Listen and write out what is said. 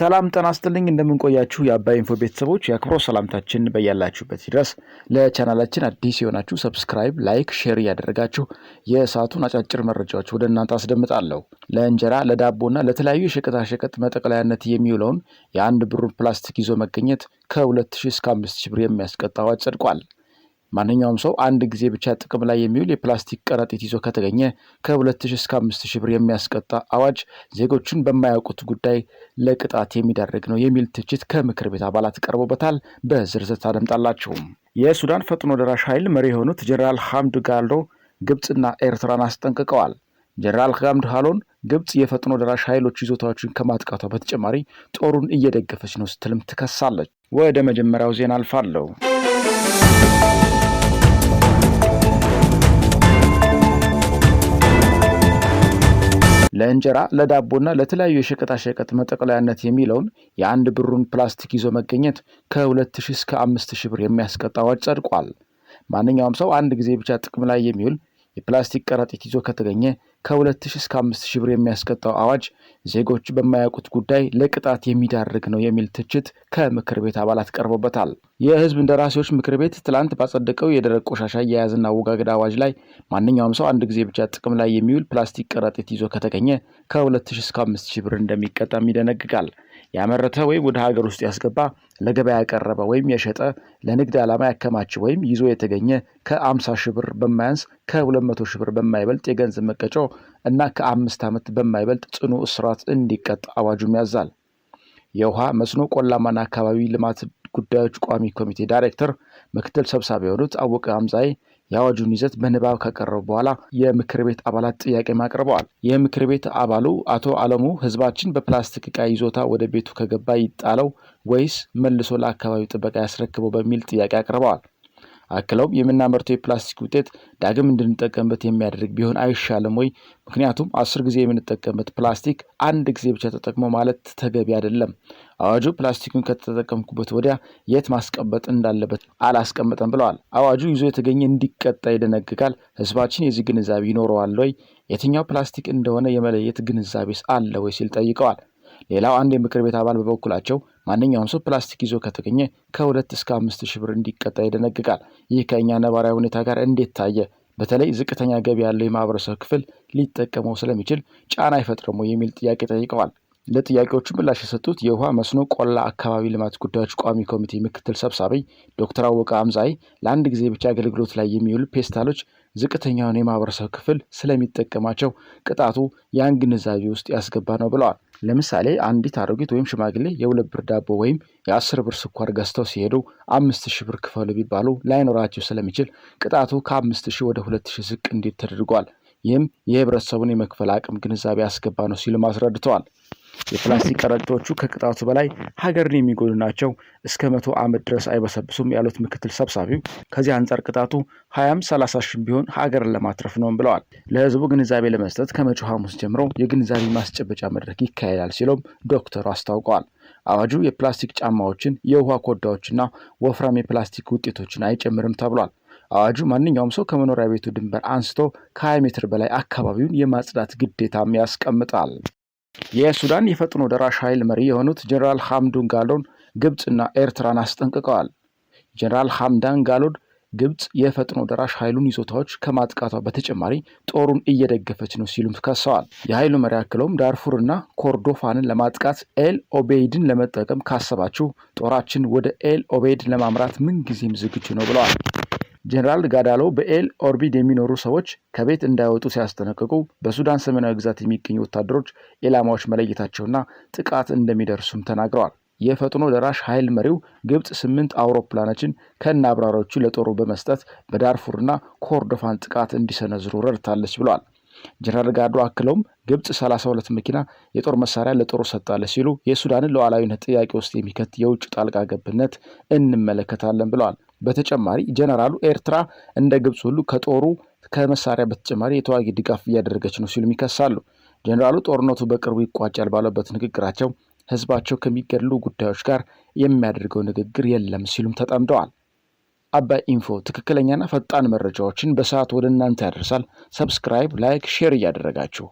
ሰላም ጤና ይስጥልኝ እንደምን ቆያችሁ የአባይ ኢንፎ ቤተሰቦች የአክብሮት ሰላምታችን በያላችሁበት ይድረስ። ለቻናላችን አዲስ የሆናችሁ ሰብስክራይብ፣ ላይክ፣ ሼር ያደረጋችሁ የሰዓቱን አጫጭር መረጃዎች ወደ እናንተ አስደምጣለሁ። ለእንጀራ ለዳቦና ለተለያዩ የሸቀጣሸቀጥ መጠቅለያነት የሚውለውን የአንድ ብሩን ፕላስቲክ ይዞ መገኘት ከ2000 እስከ 5000 ብር የሚያስቀጣ አዋጅ ጸድቋል። ማንኛውም ሰው አንድ ጊዜ ብቻ ጥቅም ላይ የሚውል የፕላስቲክ ከረጢት ይዞ ከተገኘ ከ2000 እስከ 5000 ብር የሚያስቀጣ አዋጅ ዜጎችን በማያውቁት ጉዳይ ለቅጣት የሚዳርግ ነው የሚል ትችት ከምክር ቤት አባላት ቀርቦበታል። በዝርዝር ታደምጣላችሁ። የሱዳን ፈጥኖ ደራሽ ኃይል መሪ የሆኑት ጀነራል ሐምድ ጋሎ ግብጽና ኤርትራን አስጠንቅቀዋል። ጀነራል ሐምድ ጋሎን ግብጽ የፈጥኖ ደራሽ ኃይሎች ይዞታዎችን ከማጥቃቷ በተጨማሪ ጦሩን እየደገፈች ነው ስትልም ትከሳለች። ወደ መጀመሪያው ዜና አልፋለሁ። ለእንጀራ ለዳቦና ለተለያዩ የሸቀጣሸቀጥ መጠቅለያነት የሚለውን የአንድ ብሩን ፕላስቲክ ይዞ መገኘት ከ2000 እስከ 5000 ብር የሚያስቀጣ አዋጅ ጸድቋል። ማንኛውም ሰው አንድ ጊዜ ብቻ ጥቅም ላይ የሚውል የፕላስቲክ ከረጢት ይዞ ከተገኘ ከ2000 እስከ 5000 ብር የሚያስቀጣው አዋጅ ዜጎች በማያውቁት ጉዳይ ለቅጣት የሚዳርግ ነው የሚል ትችት ከምክር ቤት አባላት ቀርቦበታል። የህዝብ እንደራሴዎች ምክር ቤት ትላንት ባጸደቀው የደረቅ ቆሻሻ አያያዝና አወጋገድ አዋጅ ላይ ማንኛውም ሰው አንድ ጊዜ ብቻ ጥቅም ላይ የሚውል ፕላስቲክ ከረጢት ይዞ ከተገኘ ከ2000 እስከ 5000 ብር እንደሚቀጣም ይደነግጋል። ያመረተ ወይም ወደ ሀገር ውስጥ ያስገባ፣ ለገበያ ያቀረበ ወይም የሸጠ፣ ለንግድ ዓላማ ያከማች ወይም ይዞ የተገኘ ከ50 ሺህ ብር በማያንስ ከ200 ሺህ ብር በማይበልጥ የገንዘብ መቀጮ እና ከ5 ዓመት በማይበልጥ ጽኑ እስራት እንዲቀጣ አዋጁም ያዛል። የውሃ መስኖ ቆላማና አካባቢ ልማት ጉዳዮች ቋሚ ኮሚቴ ዳይሬክተር ምክትል ሰብሳቢ የሆኑት አወቀ አምዛይ የአዋጁን ይዘት በንባብ ካቀረቡ በኋላ የምክር ቤት አባላት ጥያቄ አቅርበዋል። የምክር ቤት አባሉ አቶ አለሙ ህዝባችን በፕላስቲክ ዕቃ ይዞታ ወደ ቤቱ ከገባ ይጣለው ወይስ መልሶ ለአካባቢው ጥበቃ ያስረክበው በሚል ጥያቄ አቅርበዋል። አክለውም የምናመርተው የፕላስቲክ ውጤት ዳግም እንድንጠቀምበት የሚያደርግ ቢሆን አይሻልም ወይ? ምክንያቱም 10 ጊዜ የምንጠቀምበት ፕላስቲክ አንድ ጊዜ ብቻ ተጠቅሞ ማለት ተገቢ አይደለም። አዋጁ ፕላስቲኩን ከተጠቀምኩበት ወዲያ የት ማስቀመጥ እንዳለበት አላስቀመጠም ብለዋል። አዋጁ ይዞ የተገኘ እንዲቀጣ ይደነግጋል። ህዝባችን የዚህ ግንዛቤ ይኖረዋል ወይ? የትኛው ፕላስቲክ እንደሆነ የመለየት ግንዛቤስ አለ ወይ ሲል ጠይቀዋል። ሌላው አንድ የምክር ቤት አባል በበኩላቸው ማንኛውም ሰው ፕላስቲክ ይዞ ከተገኘ ከ2 እስከ 5000 ብር እንዲቀጣ ይደነግጋል። ይህ ከኛ ነባራዊ ሁኔታ ጋር እንዴት ታየ? በተለይ ዝቅተኛ ገቢ ያለው የማህበረሰብ ክፍል ሊጠቀመው ስለሚችል ጫና አይፈጥርም የሚል ጥያቄ ጠይቀዋል። ለጥያቄዎቹ ምላሽ የሰጡት የውሃ መስኖ ቆላ አካባቢ ልማት ጉዳዮች ቋሚ ኮሚቴ ምክትል ሰብሳቢ ዶክተር አወቀ አምዛይ ለአንድ ጊዜ ብቻ አገልግሎት ላይ የሚውሉ ፔስታሎች ዝቅተኛውን የማህበረሰብ ክፍል ስለሚጠቀማቸው ቅጣቱ ያን ግንዛቤ ውስጥ ያስገባ ነው ብለዋል። ለምሳሌ አንዲት አሮጊት ወይም ሽማግሌ የ2 ብር ዳቦ ወይም የ10 ብር ስኳር ገዝተው ሲሄዱ 5000 ብር ክፈሉ ቢባሉ ላይኖራቸው ስለሚችል ቅጣቱ ከ5000 ወደ 2000 ዝቅ እንዲል ተደርጓል። ይህም የህብረተሰቡን የመክፈል አቅም ግንዛቤ ያስገባ ነው ሲሉ አስረድተዋል። የፕላስቲክ ከረጢቶቹ ከቅጣቱ በላይ ሀገርን የሚጎዱ ናቸው፣ እስከ 100 ዓመት ድረስ አይበሰብሱም ያሉት ምክትል ሰብሳቢው ከዚህ አንጻር ቅጣቱ 20-30 ሺህ ቢሆን ሀገርን ለማትረፍ ነው ብለዋል። ለህዝቡ ግንዛቤ ለመስጠት ከመጪው ሐሙስ ጀምሮ የግንዛቤ ማስጨበጫ መድረክ ይካሄዳል ሲሉም ዶክተሩ አስታውቀዋል። አዋጁ የፕላስቲክ ጫማዎችን፣ የውሃ ኮዳዎችና ወፍራም የፕላስቲክ ውጤቶችን አይጨምርም ተብሏል። አዋጁ ማንኛውም ሰው ከመኖሪያ ቤቱ ድንበር አንስቶ ከ20 ሜትር በላይ አካባቢውን የማጽዳት ግዴታም ያስቀምጣል። የሱዳን የፈጥኖ ደራሽ ኃይል መሪ የሆኑት ጀነራል ሐምዱን ጋሎን ግብጽና ኤርትራን አስጠንቅቀዋል። ጀነራል ሐምዳን ጋሎን ግብጽ የፈጥኖ ደራሽ ኃይሉን ይዞታዎች ከማጥቃቷ በተጨማሪ ጦሩን እየደገፈች ነው ሲሉም ከሰዋል። የኃይሉ መሪ አክለውም ዳርፉርና ኮርዶፋንን ለማጥቃት ኤል ኦቤይድን ለመጠቀም ካሰባችሁ ጦራችን ወደ ኤል ኦቤይድ ለማምራት ምንጊዜም ዝግጁ ነው ብለዋል። ጀነራል ጋዳሎ በኤል ኦቤይድ የሚኖሩ ሰዎች ከቤት እንዳይወጡ ሲያስጠነቅቁ በሱዳን ሰሜናዊ ግዛት የሚገኙ ወታደሮች ኢላማዎች መለየታቸውና ጥቃት እንደሚደርሱም ተናግረዋል። የፈጥኖ ደራሽ ኃይል መሪው ግብጽ 8 አውሮፕላኖችን ከነአብራሪዎቹ ለጦሩ በመስጠት በዳርፉርና ኮርዶፋን ጥቃት እንዲሰነዝሩ ረድታለች ብለዋል። ጀነራል ጋዶ አክለውም ግብጽ 32 መኪና የጦር መሳሪያ ለጦሩ ሰጣለች ሲሉ የሱዳንን ሉዓላዊነት ጥያቄ ውስጥ የሚከት የውጭ ጣልቃ ገብነት እንመለከታለን ብለዋል። በተጨማሪ ጀነራሉ ኤርትራ እንደ ግብጽ ሁሉ ከጦሩ ከመሳሪያ በተጨማሪ የተዋጊ ድጋፍ እያደረገች ነው ሲሉ ይከሳሉ። ጀነራሉ ጦርነቱ በቅርቡ ይቋጫል ባለበት ንግግራቸው ህዝባቸው ከሚገድሉ ጉዳዮች ጋር የሚያደርገው ንግግር የለም ሲሉም ተጠምደዋል። አባይ ኢንፎ ትክክለኛና ፈጣን መረጃዎችን በሰዓት ወደ እናንተ ያደርሳል። ሰብስክራይብ፣ ላይክ፣ ሼር እያደረጋችሁ